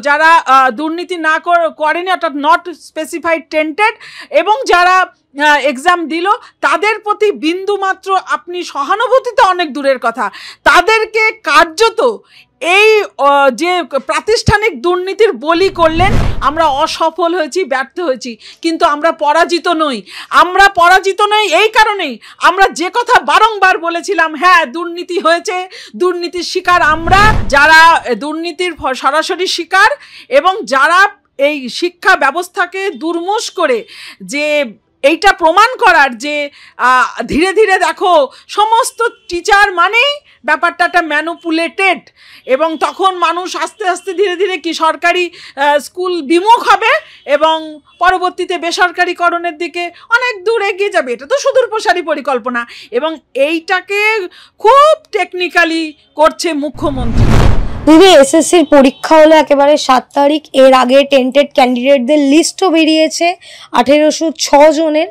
যারা দুর্নীতি না করেনি অর্থাৎ নট স্পেসিফাইড টেন্টেড এবং যারা এক্সাম দিল তাদের প্রতি বিন্দুমাত্র আপনি সহানুভূতি তো অনেক দূরের কথা, তাদেরকে কার্যত এই যে প্রাতিষ্ঠানিক দুর্নীতির বলি করলেন। আমরা অসফল হয়েছি, ব্যর্থ হয়েছি, কিন্তু আমরা পরাজিত নই। আমরা পরাজিত নই এই কারণেই আমরা যে কথা বারংবার বলেছিলাম, হ্যাঁ দুর্নীতি হয়েছে, দুর্নীতির শিকার আমরা, যারা দুর্নীতির সরাসরি শিকার এবং যারা এই শিক্ষা ব্যবস্থাকে দুর্মুষ করে যে এইটা প্রমাণ করার যে ধীরে ধীরে দেখো সমস্ত টিচার মানেই ব্যাপারটা একটা ম্যানুপুলেটেড এবং তখন মানুষ আস্তে আস্তে ধীরে ধীরে কি সরকারি স্কুল বিমুখ হবে এবং পরবর্তীতে বেসরকারিকরণের দিকে অনেক দূর এগিয়ে যাবে। এটা তো সুদূর প্রসারী পরিকল্পনা এবং এইটাকে খুব টেকনিক্যালি করছে মুখ্যমন্ত্রী। দিদি, এসএসসির পরীক্ষা হলো একেবারে 7 তারিখ, এর আগে টেন্টেড ক্যান্ডিডেটদের লিস্টও বেরিয়েছে 1806 জনের,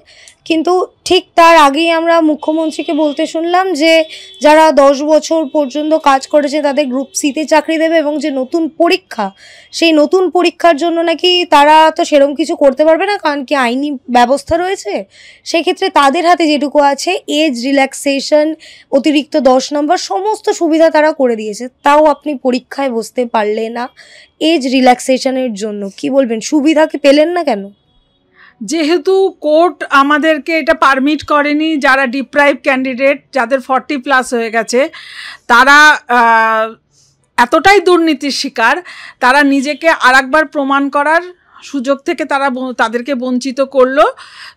কিন্তু ঠিক তার আগেই আমরা মুখ্যমন্ত্রীকে বলতে শুনলাম যে যারা 10 বছর পর্যন্ত কাজ করেছে তাদের গ্রুপ সিতে চাকরি দেবে এবং যে নতুন পরীক্ষা, সেই নতুন পরীক্ষার জন্য নাকি তারা তো সেরকম কিছু করতে পারবে না কারণ কি আইনি ব্যবস্থা রয়েছে, সেক্ষেত্রে তাদের হাতে যেটুকু আছে এজ রিল্যাক্সেশন, অতিরিক্ত 10 নম্বর সমস্ত সুবিধা তারা করে দিয়েছে। তাও আপনি পরীক্ষায় বসতে পারলে না এজ রিল্যাক্সেশনের জন্য, কি বলবেন, সুবিধা কি পেলেন না কেন? যেহেতু কোর্ট আমাদেরকে এটা পারমিট করেনি, যারা ডিপ্রাইভ ক্যান্ডিডেট যাদের 40+ হয়ে গেছে তারা এতটাই দুর্নীতির শিকার, তারা নিজেকে আরেকবার প্রমাণ করার সুযোগ থেকে তাদেরকে বঞ্চিত করলো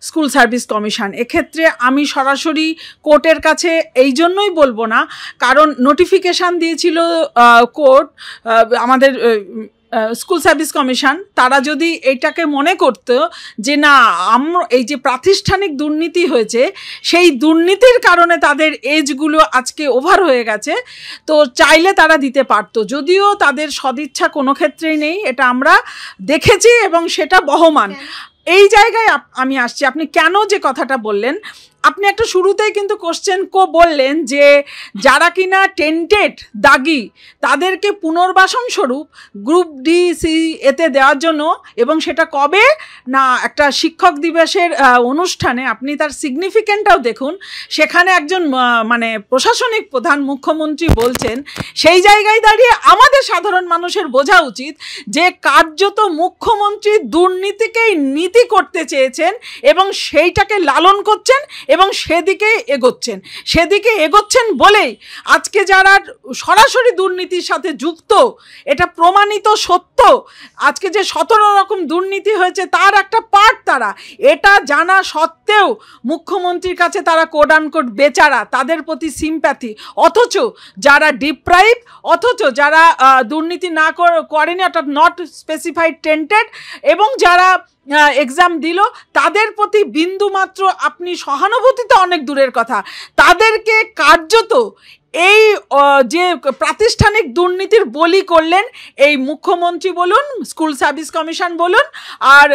স্কুল সার্ভিস কমিশন। এক্ষেত্রে আমি সরাসরি কোর্টের কাছে এই জন্যই বলবো না, কারণ নোটিফিকেশান দিয়েছিল কোর্ট আমাদের স্কুল সার্ভিস কমিশন, তারা যদি এইটাকে মনে করতো যে না আমরা এই যে প্রাতিষ্ঠানিক দুর্নীতি হয়েছে সেই দুর্নীতির কারণে তাদের এজগুলো আজকে ওভার হয়ে গেছে, তো চাইলে তারা দিতে পারতো, যদিও তাদের সদিচ্ছা কোনো ক্ষেত্রেই নেই, এটা আমরা দেখেছি এবং সেটা বহমান। এই জায়গায় আমি আসছি, আপনি কেন যে কথাটা বললেন, আপনি একটা শুরুতেই কিন্তু কোশ্চেন বললেন যে যারা কিনা টেন্টেড দাগি তাদেরকে পুনর্বাসন স্বরূপ গ্রুপ ডি সি এতে দেওয়ার জন্য, এবং সেটা কবে না একটা শিক্ষক দিবসের অনুষ্ঠানে, আপনি তার সিগনিফিকেন্টটাও দেখুন, সেখানে একজন মানে প্রশাসনিক প্রধান মুখ্যমন্ত্রী বলছেন, সেই জায়গায় দাঁড়িয়ে আমাদের সাধারণ মানুষের বোঝা উচিত যে কার্যত মুখ্যমন্ত্রী দুর্নীতিকেই নীতি করতে চেয়েছেন এবং সেইটাকে লালন করছেন এবং সেদিকে এগোচ্ছেন বলেই আজকে যারা সরাসরি দুর্নীতির সাথে যুক্ত, এটা প্রমাণিত সত্য, আজকে যে 17 রকম দুর্নীতি হয়েছে তার একটা পার্ট তারা, এটা জানা সত্ত্বেও মুখ্যমন্ত্রীর কাছে তারা কোড আনকোড বেচারা, তাদের প্রতি সিম্প্যাথি, অথচ যারা ডিপ্রাইভ, অথচ যারা দুর্নীতি না করেনি অর্থাৎ নট স্পেসিফাইড টেন্টেড এবং যারা এক্সাম দিল তাদের প্রতি বিন্দুমাত্র আপনি সহানুভূতি তো অনেক দূরের কথা, তাদেরকে কার্যত এই যে প্রাতিষ্ঠানিক দুর্নীতির বলি করলেন এই মুখ্যমন্ত্রী বলুন, স্কুল সার্ভিস কমিশন বলুন, আর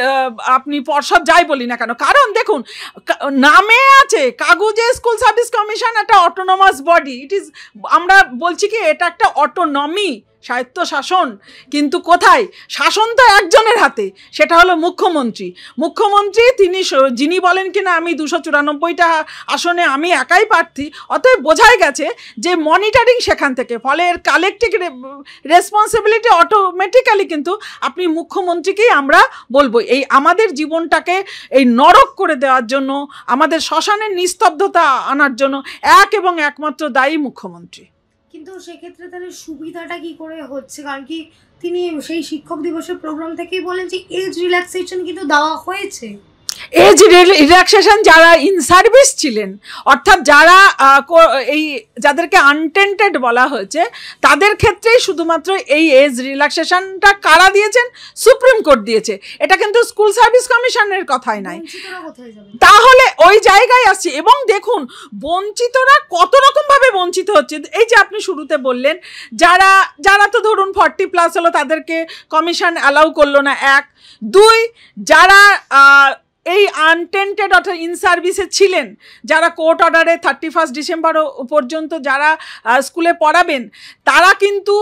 আপনি পর্ষদ যাই বলি না কেন। কারণ দেখুন নামে আছে কাগজে স্কুল সার্ভিস কমিশন একটা অটোনমাস বডি, ইট ইজ, আমরা বলছি কি এটা একটা অটোনমি, স্বায়ত্ত শাসন, কিন্তু কোথায় শাসন তো একজনের হাতে, সেটা হলো মুখ্যমন্ত্রী। যিনি বলেন কিনা আমি 294টা আসনে আমি একাই প্রার্থী, অতএব বোঝাই গেছে যে মনিটরিং সেখান থেকে, ফলে এর কালেক্টিভ রেসপন্সিবিলিটি অটোমেটিক্যালি কিন্তু আপনি মুখ্যমন্ত্রীকেই আমরা বলবো এই আমাদের জীবনটাকে এই নরক করে দেওয়ার জন্য, আমাদের শ্মশানের নিস্তব্ধতা আনার জন্য এক এবং একমাত্র দায়ী মুখ্যমন্ত্রী। কিন্তু সেক্ষেত্রে তাহলে সুবিধাটা কি করে হচ্ছে, কারণ কি তিনি সেই শিক্ষক দিবসের প্রোগ্রাম থেকেই বলেন যে এজ রিল্যাক্সেশন কিন্তু দেওয়া হয়েছে। এজ রিল্যাক্সেশন যারা ইন সার্ভিস ছিলেন, অর্থাৎ যারা এই যাদেরকে আনটেন্টেড বলা হয়েছে তাদের ক্ষেত্রেই শুধুমাত্র এই এজ রিল্যাক্সেশনটা কারা দিয়েছেন, সুপ্রিম কোর্ট দিয়েছে, এটা কিন্তু স্কুল সার্ভিস কমিশনের কথাই নাই। তাহলে ওই জায়গায় আসছে এবং দেখুন বঞ্চিতরা কত রকমভাবে বঞ্চিত হচ্ছে। এই যে আপনি শুরুতে বললেন যারা তো ধরুন 40+ হলো তাদেরকে কমিশন অ্যালাউ করলো না, 1, 2 যারা এই আনটেন্টেড অর্থাৎ ইন সার্ভিসে ছিলেন, যারা কোর্ট অর্ডারে 31 ডিসেম্বর পর্যন্ত যারা স্কুলে পড়াবেন, তারা কিন্তু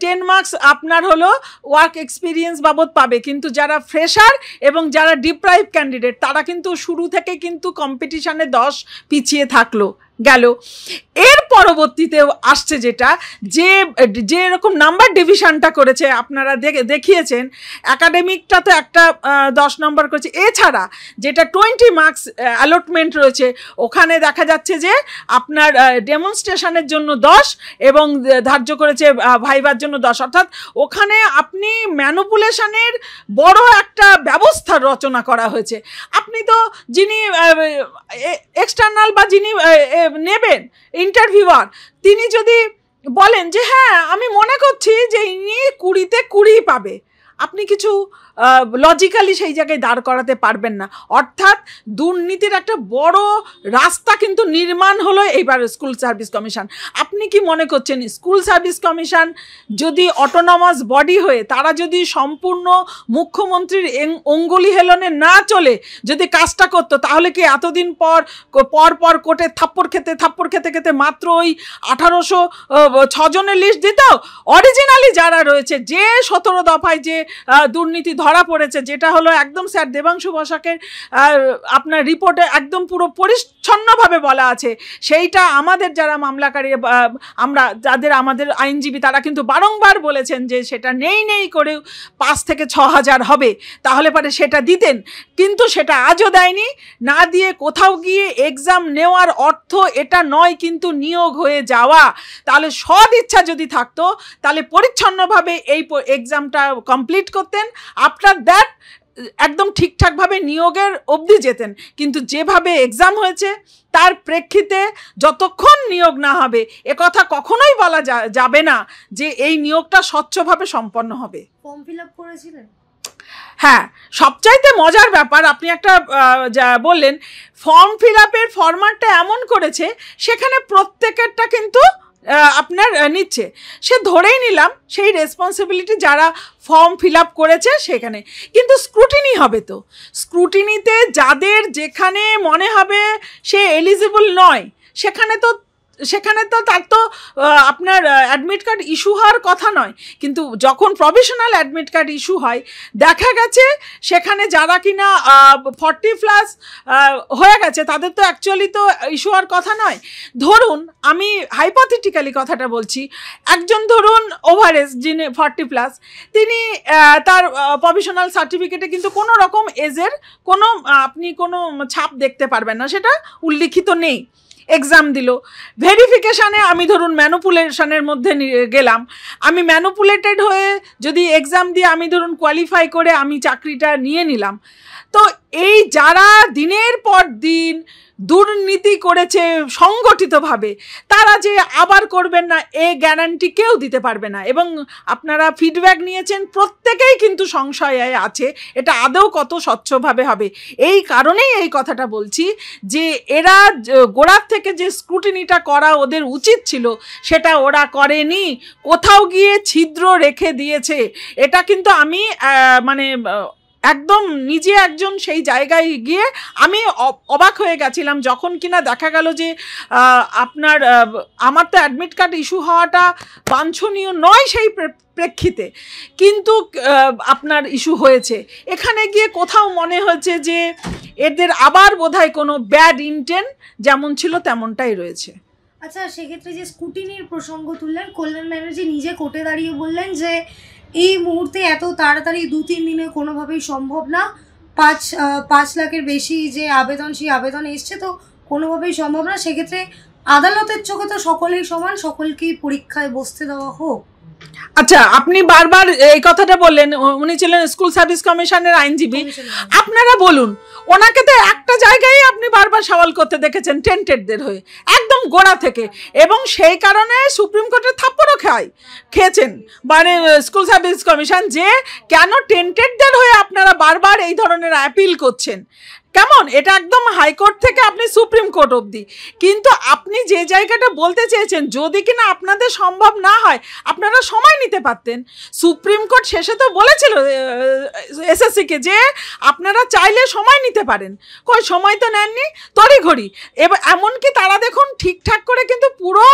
10 মার্কস আপনার হলো ওয়ার্ক এক্সপিরিয়েন্স বাবদ পাবে। কিন্তু যারা ফ্রেশার এবং যারা ডিপ্রাইভ ক্যান্ডিডেট, তারা কিন্তু শুরু থেকে কিন্তু কম্পিটিশানে 10 পিছিয়ে থাকলো গেল। এর পরবর্তীতে আসছে যেটা, যে এরকম নাম্বার ডিভিশনটা করেছে, আপনারা দেখিয়েছেন একাডেমিকটা তো একটা 10 নম্বর করেছে, এছাড়া যেটা 20 মার্কস অ্যালটমেন্ট রয়েছে, ওখানে দেখা যাচ্ছে যে আপনার ডেমনস্ট্রেশনের জন্য 10 এবং ধার্য করেছে ভাইবার জন্য 10, অর্থাৎ ওখানে আপনি ম্যানিপুলেশনের বড় একটা ব্যবস্থা রচনা করা হয়েছে। আপনি তো যিনি এক্সটার্নাল বা যিনি নেবেন ইন্টারভিউয়ার, তিনি যদি বলেন যে হ্যাঁ আমি মনে করছি যে ইনি 20তে 20 পাবে, আপনি কিছু লজিক্যালি সেই জায়গায় দাঁড় করাতে পারবেন না। অর্থাৎ দুর্নীতির একটা বড় রাস্তা কিন্তু নির্মাণ হলো এইবার স্কুল সার্ভিস কমিশন। আপনি কি মনে করছেন স্কুল সার্ভিস কমিশন যদি অটোনমাস বডি হয়ে, তারা যদি সম্পূর্ণ মুখ্যমন্ত্রীর অঙ্গুলি হেলনে না চলে যদি কাজটা করতো, তাহলে কি এতদিন পর কোর্টে থাপ্পড় খেতে মাত্র ওই 1806 জনের লিস্ট দিত? অরিজিনালি যারা রয়েছে, যে 17 দফায় যে দুর্নীতি ধরা পড়েছে, যেটা হলো একদম স্যার দেবাংশু বসাকের আপনার রিপোর্টে একদম পুরো পরিচ্ছন্নভাবে বলা আছে, সেইটা আমাদের যারা মামলাকারী, আমাদের আইনজীবী, তারা কিন্তু বারংবার বলেছেন যে সেটা নেই করেও 5 থেকে 6 হাজার হবে, তাহলে পরে সেটা দিতেন। কিন্তু সেটা আজও দেয়নি। না দিয়ে কোথাও গিয়ে এক্সাম নেওয়ার অর্থ এটা নয় কিন্তু নিয়োগ হয়ে যাওয়া। তাহলে সদ ইচ্ছা যদি থাকতো, তাহলে পরিচ্ছন্নভাবে এই এক্সামটা কমপ্লিট করতেন, আফটার দ্যাট একদম ঠিকঠাকভাবে নিয়োগের অবধি যেতেন। কিন্তু যেভাবে এক্সাম হয়েছে তার প্রেক্ষিতে যতক্ষণ নিয়োগ না হবে, একথা কখনোই বলা যাবে না যে এই নিয়োগটা স্বচ্ছভাবে সম্পন্ন হবে। ফর্ম ফিল আপ করেছিলেন? হ্যাঁ, সবচাইতে মজার ব্যাপার আপনি একটা যা বললেন, ফর্ম ফিল আপের ফরম্যাটটা এমন করেছে সেখানে প্রত্যেকেরটা কিন্তু আপনার নিচ্ছে, সে ধরেই নিলাম সেই রেসপন্সিবিলিটি যারা ফর্ম ফিল আপ করেছে সেখানে। কিন্তু স্ক্রুটিনি হবে, তো স্ক্রুটিনিতে যাদের যেখানে মনে হবে সে এলিজিবল নয়, সেখানে তো তার তো আপনার অ্যাডমিট কার্ড ইস্যু হওয়ার কথা নয়। কিন্তু যখন প্রভিশনাল অ্যাডমিট কার্ড ইস্যু হয়, দেখা গেছে সেখানে যারা কিনা 40+ হয়ে গেছে, তাদের তো অ্যাকচুয়ালি তো ইস্যু হওয়ার কথা নয়। ধরুন, আমি হাইপোথেটিক্যালি কথাটা বলছি, একজন ধরুন ওভারেজ যিনি 40+, তিনি তার প্রভিশনাল সার্টিফিকেটে কিন্তু কোনো রকম এজের আপনি কোনো ছাপ দেখতে পারবেন না, সেটা উল্লিখিত নেই। এক্সাম দিল, ভেরিফিকেশানে আমি ধরুন ম্যানুপুলেশনের মধ্যে গেলাম, আমি ম্যানুপুলেটেড হয়ে যদি এক্সাম দিয়ে আমি ধরুন কোয়ালিফাই করে আমি চাকরিটা নিয়ে নিলাম, তো এই যারা দিনের পর দিন দুর্নীতি করেছে সংগঠিতভাবে, তারা যে আবার করবেন না এ গ্যারান্টি কেউ দিতে পারবে না। এবং আপনারা ফিডব্যাক নিয়েছেন, প্রত্যেকেই কিন্তু সংশয়ে আছে এটা আদৌ কত স্বচ্ছভাবে হবে। এই কারণেই এই কথাটা বলছি যে এরা গোড়ার থেকে যে স্ক্রুটিনিটা করা ওদের উচিত ছিল সেটা ওরা করেনি, কোথাও গিয়ে ছিদ্র রেখে দিয়েছে। এটা কিন্তু আমি মানে একদম নিজে একজন সেই জায়গায় গিয়ে আমি অবাক হয়ে গেছিলাম, যখন কিনা দেখা গেল যে আমার তো অ্যাডমিট কার্ড ইস্যু হওয়াটা বাঞ্ছনীয় নয় সেই প্রেক্ষিতে, কিন্তু আপনার ইস্যু হয়েছে। এখানে গিয়ে কোথাও মনে হয়েছে যে এদের আবার বোধহয় কোনো ব্যাড ইন্টেন্ট যেমন ছিল তেমনটাই রয়েছে। আচ্ছা, সেক্ষেত্রে যে স্কুটিনির প্রসঙ্গ তুললেন, কল্যাণ ব্যানার্জি নিজে কোর্টে দাঁড়িয়ে বললেন যে এই মুহূর্তে এত তাড়াতাড়ি 2-3 দিনে কোনোভাবেই সম্ভব না, 5 লাখের বেশি যে আবেদন, সেই আবেদন এসছে, তো কোনোভাবেই সম্ভব না। সেক্ষেত্রে আদালতের চোখে তো সকলেই সমান, সকলকেই পরীক্ষায় বসতে দেওয়া হোক। আচ্ছা, আপনি বারবার এই কথাটা বললেন, উনি ছিলেন স্কুল সার্ভিস কমিশনের আইনজীবী, আপনারা বলুন, ওনাকে তো একটা জায়গায় আপনি বারবার সওয়াল করতে দেখেছেন টেন্টেডদের হয়ে, একদম গোড়া থেকে, এবং সেই কারণে সুপ্রিম কোর্টের থাপ্পড়ও খেয়েছেন মানে স্কুল সার্ভিস কমিশন, যে কেন টেন্টেডদের হয়ে আপনারা বারবার এই ধরনের অ্যাপিল করছেন। কেমন, এটা একদম হাইকোর্ট থেকে আপনি সুপ্রিম কোর্ট অবধি। কিন্তু আপনি যে জায়গাটা বলতে চেয়েছেন, যদি কিনা আপনাদের সম্ভব না হয় আপনারা সময় নিতে পারতেন। সুপ্রিম কোর্ট শেষে তো বলেছিল এসএসসিকে যে আপনারা চাইলে সময় নিতে পারেন, কই সময় তো নেননি, তড়িঘড়ি। এবার এমনকি তারা দেখুন ঠিকঠাক করে কিন্তু পুরো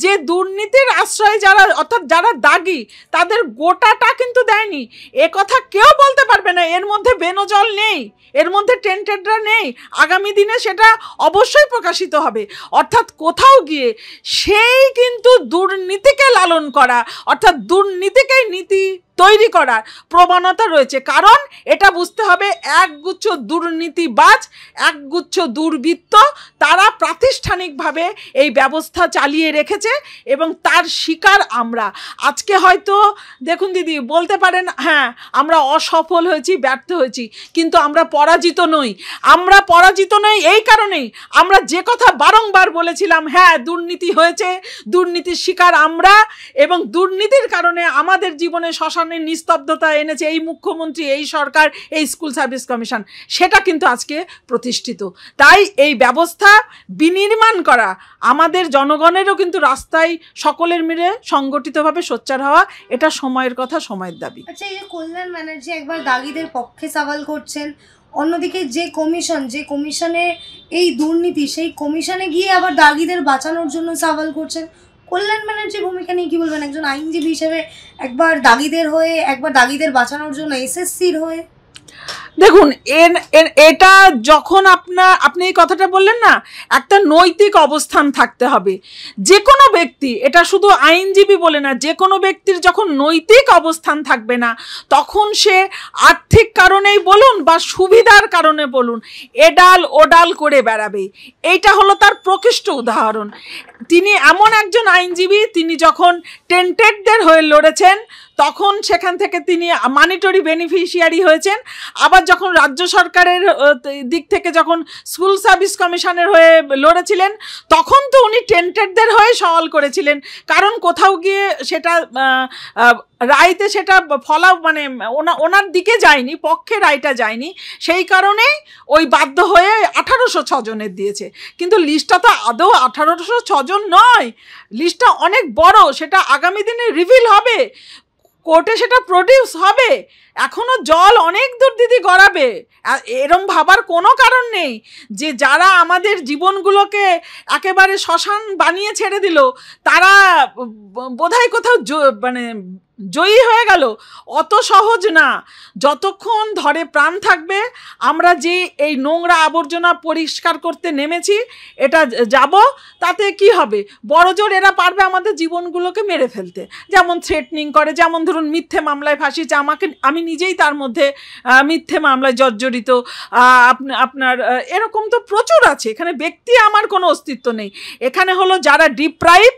যে দুর্নীতির আশ্রয় যারা, অর্থাৎ যারা দাগি, তাদের গোটাটা কিন্তু দেয়নি। এ কথা কেউ বলতে পারবে না এর মধ্যে বেনজল নেই, এর মধ্যে টেন্টেডরা নেই। আগামী দিনে সেটা অবশ্যই প্রকাশিত হবে। অর্থাৎ কোথাও গিয়ে সেই কিন্তু দুর্নীতিকে লালন করা, অর্থাৎ দুর্নীতিকেই নীতি তৈরি করার প্রবণতা রয়েছে। কারণ এটা বুঝতে হবে, একগুচ্ছ দুর্নীতিবাজ, একগুচ্ছ দুর্বৃত্ত, তারা প্রাতিষ্ঠানিকভাবে এই ব্যবস্থা চালিয়ে রেখেছে এবং তার শিকার আমরা। আজকে হয়তো দেখুন দিদি বলতে পারেন হ্যাঁ আমরা অসফল হয়েছি, ব্যর্থ হয়েছি, কিন্তু আমরা পরাজিত নই। আমরা পরাজিত নই এই কারণেই, আমরা যে কথা বারংবার বলেছিলাম, হ্যাঁ দুর্নীতি হয়েছে, দুর্নীতির শিকার আমরা, এবং দুর্নীতির কারণে আমাদের জীবনে শ্মশানের নিস্তব্ধতা এনেছে এই মুখ্যমন্ত্রী, এই সরকার, এই স্কুল সার্ভিস কমিশন, সেটা কিন্তু আজকে প্রতিষ্ঠিত। তাই এই ব্যবস্থা বিনির্মাণ করা আমাদের জনগণেরও কিন্তু রাস্তায় সকলের মিলে সংগঠিতভাবে সোচ্চার হওয়া, এটা সময়ের কথা, সময়ের দাবি। আচ্ছা, এই যে কল্যাণ ব্যানার্জি একবার দাগিদের পক্ষে সওয়াল করছেন, অন্যদিকে যে কমিশনে এই দুর্নীতি, সেই কমিশনে গিয়ে আবার দাগিদের বাঁচানোর জন্য সওয়াল করছেন। কল্যাণ ব্যানার্জির ভূমিকা নিয়ে কি বলবেন একজন আইনজীবী হিসেবে, একবার দাগিদের হয়ে, একবার দাগিদের বাঁচানোর জন্য এসএসসির হয়ে? দেখুন এটা যখন আপনি এই কথাটা বললেন না, একটা নৈতিক অবস্থান থাকতে হবে। যে কোনো ব্যক্তি, এটা শুধু আইনজীবী বলে না, যে কোনো ব্যক্তির যখন নৈতিক অবস্থান থাকবে না, তখন সে আর্থিক কারণেই বলুন বা সুবিধার কারণে বলুন, এডাল ওডাল করে বেড়াবে। এইটা হলো তার প্রকৃষ্ট উদাহরণ। তিনি এমন একজন আইনজীবী, তিনি যখন টেন্টেডদের হয়ে লড়েছেন তখন সেখান থেকে তিনি মানিটরি বেনিফিশিয়ারি হয়েছেন। আবার যখন রাজ্য সরকারের দিক থেকে যখন স্কুল সার্ভিস কমিশনের হয়ে লড়েছিলেন, তখন তো উনি টেন্টেডদের হয়ে সওয়াল করেছিলেন। কারণ কোথাও গিয়ে সেটা রায়তে সেটা মানে ওনার দিকে যায়নি, পক্ষে রায়টা যায়নি, সেই কারণেই ওই বাধ্য হয়ে 1806 জনের দিয়েছে। কিন্তু লিস্টটা তো আদৌ 1806 জন নয়, লিস্টটা অনেক বড়, সেটা আগামী দিনে রিভিল হবে, কোর্টে সেটা প্রডিউস হবে। এখনো জল অনেক দূর দিদি গড়াবে। এরম ভাবার কোনো কারণ নেই যে যারা আমাদের জীবনগুলোকে একেবারে শ্মশান বানিয়ে ছেড়ে দিল তারা বোধহয় কোথাও মানে জয়ী হয়ে গেল। অত সহজ না। যতক্ষণ ধরে প্রাণ থাকবে আমরা যে এই নোংরা আবর্জনা পরিষ্কার করতে নেমেছি, এটা যাব, তাতে কি হবে, বড়জোর এরা পারবে আমাদের জীবনগুলোকে মেরে ফেলতে। যেমন থ্রেটনিং করে, যেমন ধরুন মিথ্যে মামলায় ফাঁসিয়েছে, আমি নিজেই তার মধ্যে মিথ্যে মামলায় জর্জরিত। আপনার এরকম তো প্রচুর আছে। এখানে ব্যক্তি আমার কোনো অস্তিত্ব নেই। এখানে হলো যারা ডিপ্রাইভ,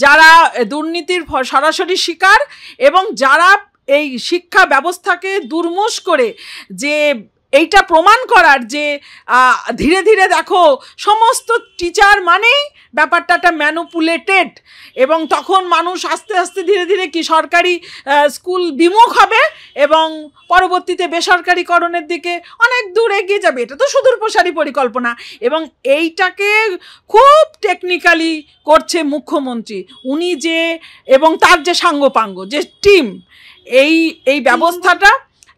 যারা দুর্নীতির সরাসরি শিকার, এবং যারা এই শিক্ষা ব্যবস্থাকে দুর্মুষ করে যে এইটা প্রমাণ করার যে ধীরে ধীরে দেখো সমস্ত টিচার মানেই ব্যাপারটা ম্যানুপুলেটেড, এবং তখন মানুষ আস্তে আস্তে ধীরে ধীরে কি সরকারি স্কুল বিমুখ হবে এবং পরবর্তীতে বেসরকারিকরণের দিকে অনেক দূর এগিয়ে যাবে। এটা তো সুদূর প্রসারী পরিকল্পনা, এবং এইটাকে খুব টেকনিক্যালি করছে মুখ্যমন্ত্রী। উনি যে এবং তার যে সাঙ্গপাঙ্গ যে টিম, এই ব্যবস্থাটা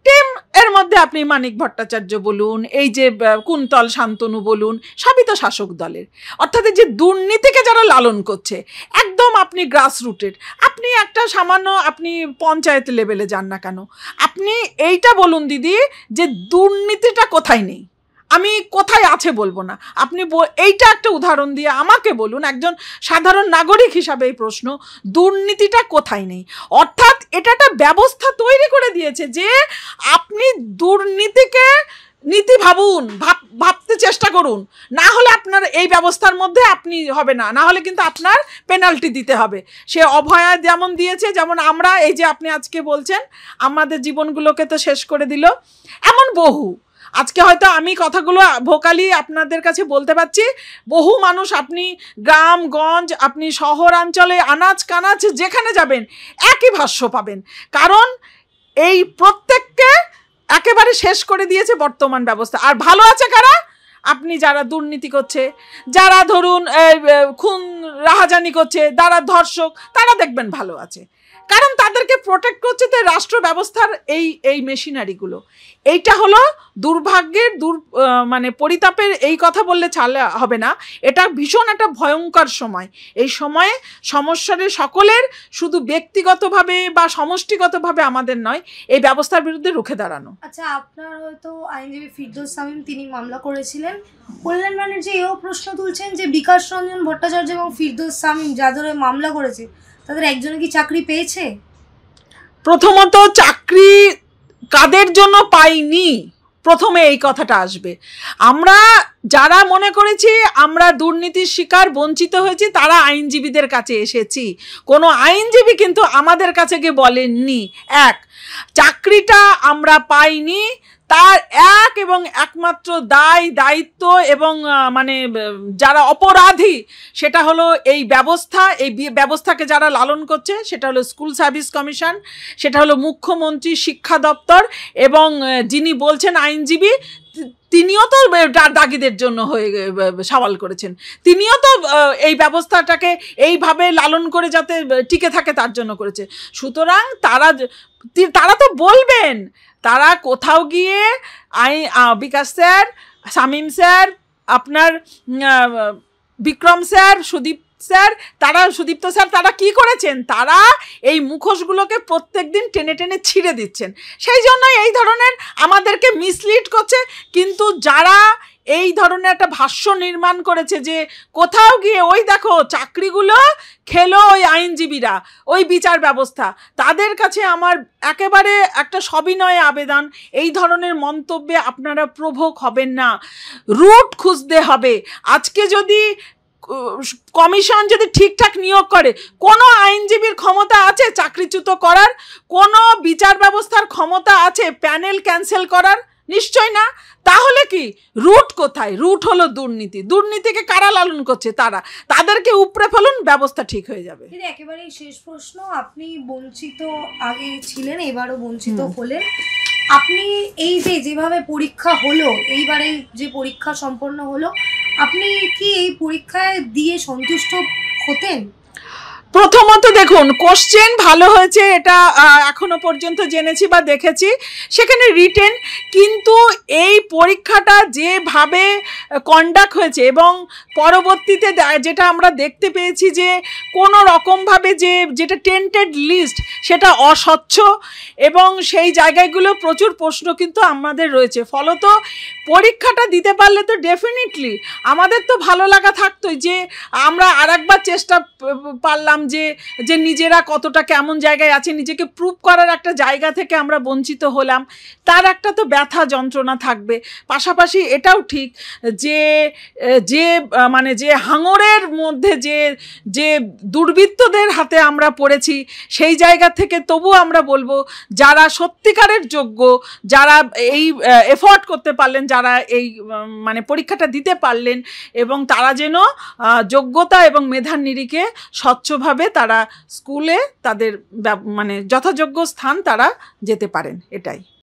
টিম, এর মধ্যে আপনি মানিক ভট্টাচার্য বলুন, এই যে কুন্তল শান্তনু বলুন, সবই তো শাসক দলের। অর্থাৎ যে দুর্নীতিকে যারা লালন করছে, একদম আপনি গ্রাসরুটের, আপনি একটা সামান্য আপনি পঞ্চায়েত লেভেলে যান না কেন, আপনি এইটা বলুন দিদি যে দুর্নীতিটা কোথায় নেই, আমি কোথায় আছে বলবো না, আপনি এইটা একটা উদাহরণ দিয়ে আমাকে বলুন, একজন সাধারণ নাগরিক হিসাবে এই প্রশ্ন, দুর্নীতিটা কোথায় নেই। অর্থাৎ এটা একটা ব্যবস্থা তৈরি করে দিয়েছে যে আপনি দুর্নীতিকে নীতি ভাবুন, ভাবতে চেষ্টা করুন, না হলে আপনার এই ব্যবস্থার মধ্যে আপনি হবে না, না হলে কিন্তু আপনার পেনাল্টি দিতে হবে। সে অভয়া যেমন দিয়েছে, যেমন আমরা এই যে আপনি আজকে বলছেন আমাদের জীবনগুলোকে তো শেষ করে দিল, এমন বহু আজকে হয়তো আমি কথাগুলো ভোকালি আপনাদের কাছে বলতে পারছি, বহু মানুষ, আপনি গ্রামগঞ্জ, আপনি শহরাঞ্চলে আনাচ কানাচ যেখানে যাবেন একই ভাষ্য পাবেন। কারণ এই প্রত্যেককে একেবারে শেষ করে দিয়েছে বর্তমান ব্যবস্থা। আর ভালো আছে কারা? আপনি যারা দুর্নীতি করছে, যারা ধরুন খুন রাহাজানি করছে, যারা ধর্ষক, তারা দেখবেন ভালো আছে, কারণ তাদেরকে প্রোটেক্ট করছে তো রাষ্ট্র ব্যবস্থার এই মেশিনারিগুলো। এইটা হলো দুর্ভাগ্যের মানে পরিতাপের, এই কথা বললে চালা হবে না। এটা ভীষণ একটা ভয়ঙ্কর সময়। এই সময়ে সমস্যার সকলের, শুধু ব্যক্তিগতভাবে বা সমষ্টিগতভাবে আমাদের নয়, এই ব্যবস্থার বিরুদ্ধে রুখে দাঁড়ানো। আচ্ছা, আপনার হয়তো আইনজীবী ফিরদৌস শামীম, তিনি মামলা করেছিলেন। কল্যাণ ব্যানার্জি এও প্রশ্ন তুলছেন যে বিকাশ রঞ্জন ভট্টাচার্য এবং ফিরদৌস শামীম যাদের মামলা করেছে তাদের একজনে কি চাকরি পেয়েছে? প্রথমত চাকরি কাদের জন্য পাইনি, প্রথমে এই কথাটা আসবে। আমরা যারা মনে করেছি আমরা দুর্নীতির শিকার, বঞ্চিত হয়েছি, তারা আইনজীবীদের কাছে এসেছি। কোনো আইনজীবী কিন্তু আমাদের কাছে গিয়ে বলেননি এক চাকরিটা আমরা পাইনি। তার এক এবং একমাত্র দায়িত্ব এবং মানে যারা অপরাধী সেটা হলো এই ব্যবস্থা, এই ব্যবস্থাকে যারা লালন করছে সেটা হলো স্কুল সার্ভিস কমিশন, সেটা হলো মুখ্যমন্ত্রী, শিক্ষা দপ্তর, এবং যিনি বলছেন আইনজীবী তিনিও তো দাগিদের জন্য হয়ে সওয়াল করেছেন, তিনিও তো এই ব্যবস্থাটাকে এইভাবে লালন করে যাতে টিকে থাকে তার জন্য করেছে। সুতরাং তারা তো বলবেন, তারা কোথাও গিয়ে বিকাশ স্যার, শামীম স্যার, আপনার বিক্রম স্যার, সুদীপ্ত স্যার তারা কি করেছেন? তারা এই মুখোশগুলোকে প্রত্যেকদিন টেনে টেনে ছিঁড়ে দিচ্ছেন। সেই জন্যই এই ধরনের আমাদেরকে মিসলিড করছে। কিন্তু যারা এই ধরনের একটা ভাষ্য নির্মাণ করেছে যে কোথাও গিয়ে ওই দেখো চাকরিগুলো খেলো ওই আইনজীবীরা, ওই বিচার ব্যবস্থা, তাদের কাছে আমার একেবারে একটা সবিনয় আবেদন, এই ধরনের মন্তব্যে আপনারা প্রভোগ হবেন না, রুট খুঁজতে হবে। আজকে যদি কমিশন যদি ঠিকঠাক নিয়োগ করে, কোনো আইনজীবীর ক্ষমতা আছে চাকরিচ্যুত করার? কোনো বিচার ব্যবস্থার ক্ষমতা আছে প্যানেল ক্যান্সেল করার? নিশ্চয় না। তাহলে কি রুট কোথায়? রুট হলো দুর্নীতি। দুর্নীতিকে কারা লালন করছে? তাদেরকে উপড়ে ফেলুন, ব্যবস্থা ঠিক হয়ে যাবে। একেবারেই শেষ প্রশ্ন, আপনি বঞ্চিত আগে ছিলেন, এবারও বঞ্চিত হলেন। আপনি এই যেভাবে পরীক্ষা হলো, এইবারে যে পরীক্ষা সম্পন্ন হলো, আপনি কি এই পরীক্ষায় দিয়ে সন্তুষ্ট হতেন? প্রথমত দেখুন, কোশ্চেন ভালো হয়েছে, এটা এখনো পর্যন্ত জেনেছি বা দেখেছি, সেখানে রিটেন। কিন্তু এই পরীক্ষাটা যেভাবে কন্ডাক্ট হয়েছে এবং পরবর্তীতে যেটা আমরা দেখতে পেয়েছি যে কোনো রকমভাবে যেটা টেন্টেড লিস্ট সেটা অস্বচ্ছ, এবং সেই জায়গাগুলো প্রচুর প্রশ্ন কিন্তু আমাদের রয়েছে। ফলত পরীক্ষাটা দিতে পারলে তো ডেফিনেটলি আমাদের তো ভালো লাগা থাকতোই যে আমরা আরেকবার চেষ্টা পারলাম যে নিজেরা কতটা কেমন জায়গায় আছে, নিজেকে প্রুভ করার একটা জায়গা থেকে আমরা বঞ্চিত হলাম, তার একটা তো ব্যথা যন্ত্রণা থাকবে। পাশাপাশি এটাও ঠিক যে মানে যে হাঙরের মধ্যে যে দুর্বৃত্তদের হাতে আমরা পড়েছি, সেই জায়গা থেকে তবু আমরা বলবো যারা সত্যিকারের যোগ্য, যারা এই এফোর্ট করতে পারলেন, যারা এই মানে পরীক্ষাটা দিতে পারলেন, এবং তারা যেন যোগ্যতা এবং মেধার নিরিখে স্বচ্ছভাবে তারা স্কুলে তাদের মানে যথাযোগ্য স্থান তারা যেতে পারেন, এটাই।